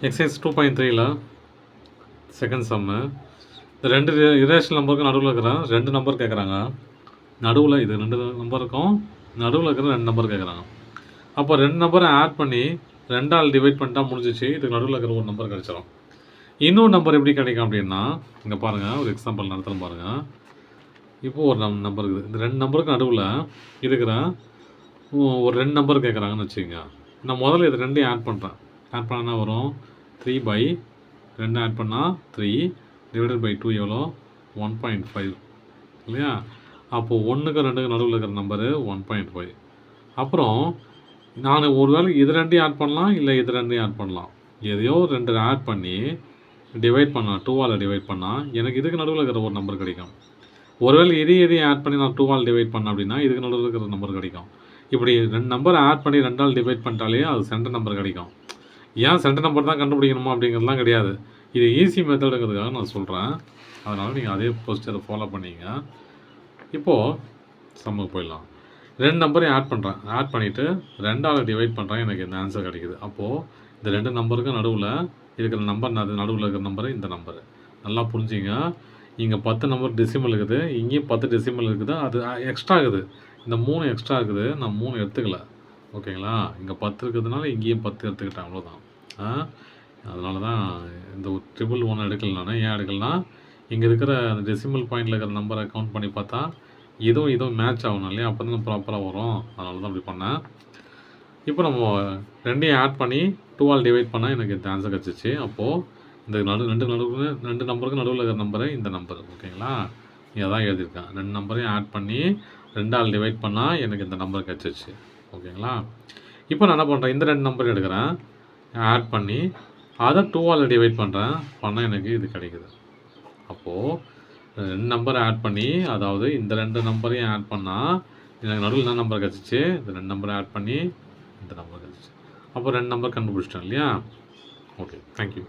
Exercise 2.3ல second சம்மு. இந்த 2 irrational நம்பருக்கு நடுவில் இருக்கிற 2 நம்பர் கேட்குறாங்க. நடுவில் இது 2 நம்பர் இருக்கும், நடுவில் இருக்கிற 2 நம்பர் கேட்குறாங்க. அப்போ 2 நம்பரை ஆட் பண்ணி 2ஆல் டிவைட் பண்ணிட்டா முடிஞ்சிச்சு. இதுக்கு நடுவில் இருக்கிற ஒரு நம்பர் கிடச்சிரும். இன்னொரு நம்பர் எப்படி கிடைக்கும் அப்படின்னா, இங்கே பாருங்கள், ஒரு எக்ஸாம்பிள் நடத்துகிறேன் பாருங்கள். இப்போது ஒரு நம்பர் இருக்குது. இந்த 2 நம்பருக்கு நடுவில் இருக்கிற ஒரு 2 நம்பர் கேட்குறாங்கன்னு வச்சுக்கோங்க. நான் முதல்ல இது 2ஐயும் ஆட் பண்ணுறேன். ஆட் பண்ணால் என்ன வரும்? 3/2 ஆட் பண்ணால் 3 டிவைடட் பை 2 எவ்வளோ? 1.5 இல்லையா? அப்போது 1க்கு 2க்கு நடுவில் இருக்கிற நம்பரு 1.5. அப்புறம் நான் ஒரு வேளை இது 2ஐயும் ஆட் பண்ணலாம், இல்லை இது 2ஐயும் ஆட் பண்ணலாம். எதையோ 2 ஆட் பண்ணி டிவைட் பண்ணால் 2ஆல் டிவைட் பண்ணால் எனக்கு இதுக்கு நடுவில் இருக்கிற ஒரு நம்பர் கிடைக்கும். ஒருவேளை இதையும் ஆட் பண்ணி நான் 2ஆல் டிவைட் பண்ணேன் அப்படின்னா இதுக்கு நடுவில் இருக்கிற நம்பர் கிடைக்கும். இப்படி 2 நம்பரை ஆட் பண்ணி 2ஆல் டிவைட் பண்ணிட்டாலே அது சென்டர் நம்பர் கிடைக்கும். ஏன் சென்டர் நம்பர் தான் கண்டுபிடிக்கணுமா அப்படிங்கிறதுலாம் கிடையாது. இது ஈஸி மெத்தடுங்கிறதுக்காக நான் சொல்கிறேன். அதனால் நீங்கள் அதே ப்ரொசீஜரை ஃபாலோ பண்ணிங்க. இப்போது சம்முக்கு போயிடலாம். 2 நம்பரையும் ஆட் பண்ணுறேன். ஆட் பண்ணிவிட்டு 2ஆல் டிவைட் பண்ணுறேன். எனக்கு இந்த ஆன்சர் கிடைக்குது. அப்போது இந்த 2 நம்பருக்கு நடுவில் இருக்கிற நம்பர், நடுவில் இருக்கிற நம்பரு இந்த நம்பரு. நல்லா புரிஞ்சுங்க. இங்கே 10 நம்பர் டெசிமல் இருக்குது, இங்கேயும் 10 டெசிமல் இருக்குது. அது எக்ஸ்ட்ரா இருக்குது. இந்த 3 எக்ஸ்ட்ரா இருக்குது. நான் 3 எடுத்துக்கல. ஓகேங்களா? இங்கே 10 இருக்கிறதுனால இங்கேயும் 10 எடுத்துக்கிட்டேன். அவ்வளோதான். அதனால தான் இந்த 111 எடுக்கல நான். ஏன் எடுக்கலனா, இங்கே இருக்கிற அந்த டெசிமல் பாயிண்டில் இருக்கிற நம்பரை கவுண்ட் பண்ணி பார்த்தா இதுவும் மேட்ச் ஆகணும் இல்லையா? அப்போ தான் ப்ராப்பராக வரும். அதனால தான் அப்படி பண்ணேன். இப்போ நம்ம 2ஐயும் ஆட் பண்ணி 2ஆல் டிவைட் பண்ணால் எனக்கு இந்த ஆன்சர் கிடச்சிச்சு. அப்போது இந்த 2 நம்பருக்கு நடுவில் இருக்கிற நம்பரு இந்த நம்பர். ஓகேங்களா? இதை தான் எழுதியிருக்கேன். 2 நம்பரையும் ஆட் பண்ணி 2ஆல் டிவைட் பண்ணால் எனக்கு இந்த நம்பர் கிடச்சிச்சு. ஓகேங்களா? இப்போ நான் என்ன பண்ணுறேன், இந்த 2 நம்பர் எடுக்கிறேன், ஆட் பண்ணி அதை 2ஆல் டிவைட் பண்ணுறேன். பண்ணால் எனக்கு இது கிடைக்குது. அப்போது 2 நம்பரை ஆட் பண்ணி, அதாவது இந்த 2 நம்பரையும் ஆட் பண்ணால் எனக்கு நடுவில் என்ன நம்பர் கிடச்சிச்சு? இந்த 2 நம்பரை ஆட் பண்ணி இந்த நம்பர் கிடச்சிச்சு. அப்போ 2 நம்பர் கண்டுபிடிச்சிட்டேன் இல்லையா? Okay, thank you.